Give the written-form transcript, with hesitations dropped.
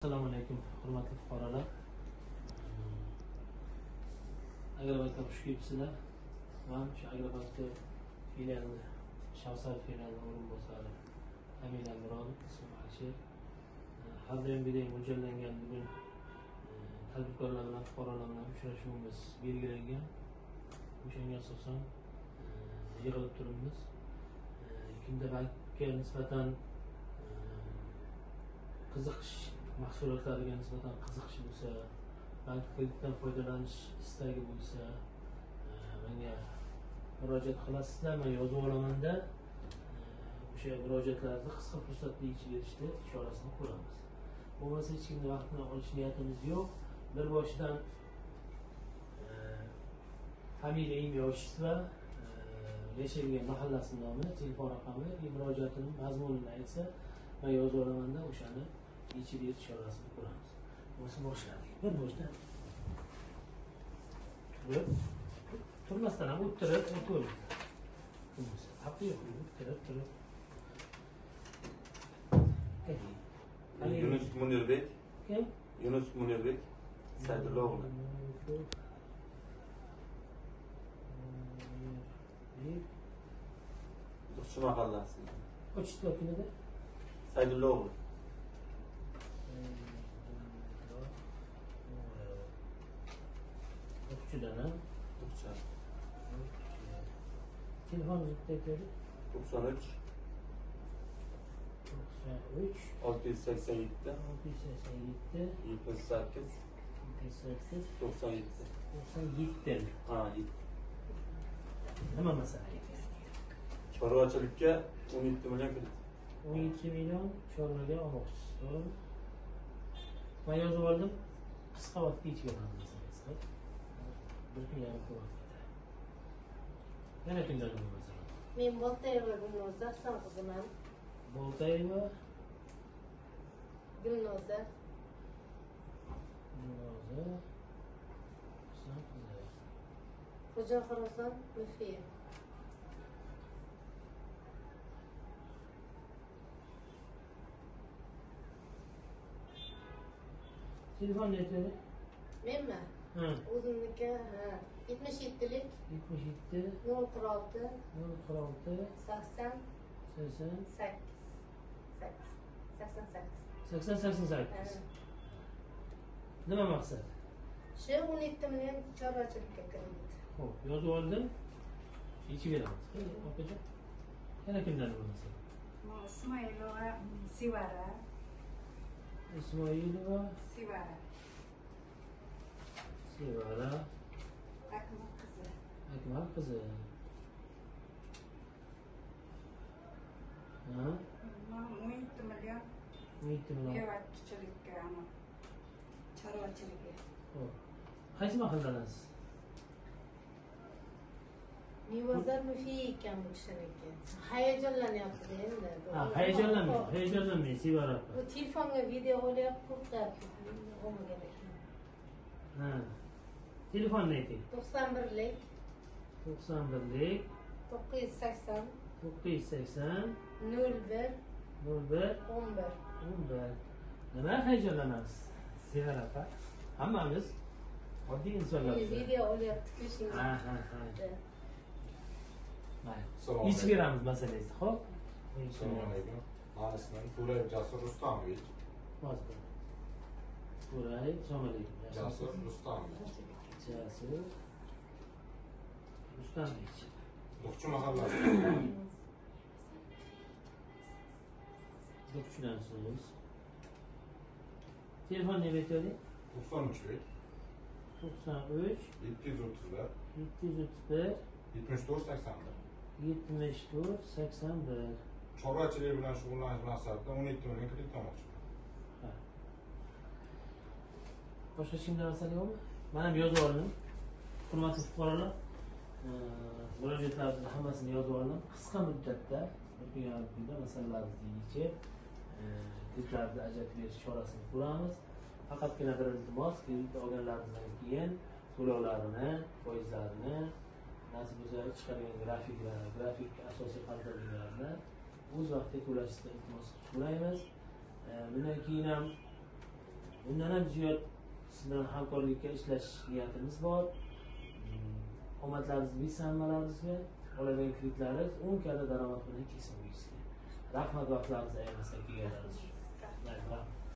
Assalomu alaykum, hurmatli fuqarolar. Agrobankka xush kelibsizlar. Men shu Agrobankda filiali Shavsar filiali o'rinbosari Amina Miron, ismim Alisher. Har doimgidek mo'ljallangan bugun tadbirkorlar bilan fuqarolar bilan uchrashuvimiz belgilangan. O'shanga asosan yig'ilib turibmiz. Kimda bankka nisbatan qiziqish mahsulotlariga nisbatan qiziqish bo'lsa, bank kreditdan foydalanish istagi bo'lsa, menga murojaat qilasizlar. Men yozib olamanda o'sha murojaatlarni qisqa fursatda yechib berishni chorasini ko'ramiz. Bo'lmasa hech kimni vaqtini olish niyatimiz yo'q. Bir boshidan familiya, imyo, otishma, yashaydigan mahallasi nomi, telefon raqami, murojaatini mazmunini aytsa, men yozib olamanda o'shani yechib berish chorasini ko'ramiz. Bo'lsa boshladik. Bir boshidan turmasdan ham o'tirib o'tamiz. Haqqi yo'q, o'tirib. Yunus Munirbek. Kim? Yunus Munirbek. Saydulla o'g'li. Shu mahallasi. Ochishdi vakilida? Saydulla o'g'li. O'quvchidan O'qcha. telefoningizni aytaylik. 93 687 78 97. Ha, Nima masala ekan? chorvachilikka 17 million kredit. 17 million chorvaga olmoqchisiz, to'g'rimi? Men yozib oldim. Qisqa vaqtda yechib beramiz. Bir kun yarim kun vaqtda. Yana kimdan bo'lmasa? Men Boltayeva Gulnoza Hasan qiziman. Boltayeva Gulnoza. Hasan qizi. Xo'ja Xorozon Mufiya. Telefon aytaylik. Menmi? Ha. O'zimniki, ha. 77lik 77 046 046 80 88 88. Nima maqsad? Shu 17 million chorvachilikka kredit. Xo'p, yozib oldim. Yechib beramiz. Opajon. Yana kimdan bo'lmasa? Ismoilova Sivara. Ismoilova Sivara. Sevara Akmal qizi. Akmal qizi. Ha? 17 million 17 million. yevatchilikka, ama chorvachilikka. Xo'p. Qaysi mahalladansiz? Mevazor Mufiya ekan bu kishiniki. Hayajonlanyapti endi. Ha, hayajonlanmang, Sevara opa. Bu telefonga video olyapti, qo'rqyapti. Olmagan ekan. Ha. Telefonni ayting. 91lik 91lik 980 980 01 01 11. 11. Nima hayajonlanamiz? Sevara opa. Hammamiz oddiy insonlarmiz. Video olyapti kishinga. Ha. Mayli. Yechib beramiz masalangizni, xo'p? Assalomu alaykum. Mani ismim To'rayev Jasur Rustamovich. Hozir. To'rayev, assalomu alaykum. Jasur Rustamovich. Jasur Rustamovich. Do'qchi mahallasi. Do'qchidansiz. Telefon nima aytaylik? 93lik 93 731 731 74 81. 74 81. Chorvachilik bilan shug'ullanish maqsadida 17 million kredit olmoqchiman. Ha. Boshqa hech kimdan masala yo'qmi? Men ham yozib oldim. Hurmatli fuqarolar, murojaatlarimizni hammasini yozib oldim. Qisqa muddatda, bir kun yarim kunda masalalarimizni yechib, kreditlarni ajratib berish chorasini ko'ramiz. Faqatgina bir iltimos, kredit olganlarimizdan keyin to'lovlarini, foizlarini, nasib bo'lsa chiqargan grafik asosiy qarzlarni o'z vaqtida to'lashni iltimos qilib so'raymiz. Bundan keyin ham Bundan ham ziyod siz bilan hamkorlikka ishlash niyatimiz bor. Omadlaringiz biz hammalaringizga oladigan kreditlaringiz 10 karra daromad bilan kesib qo'yishga. Rahmat, vaqtlaringizni ayirmasdan kelganlaringiz uchun. Rahmat.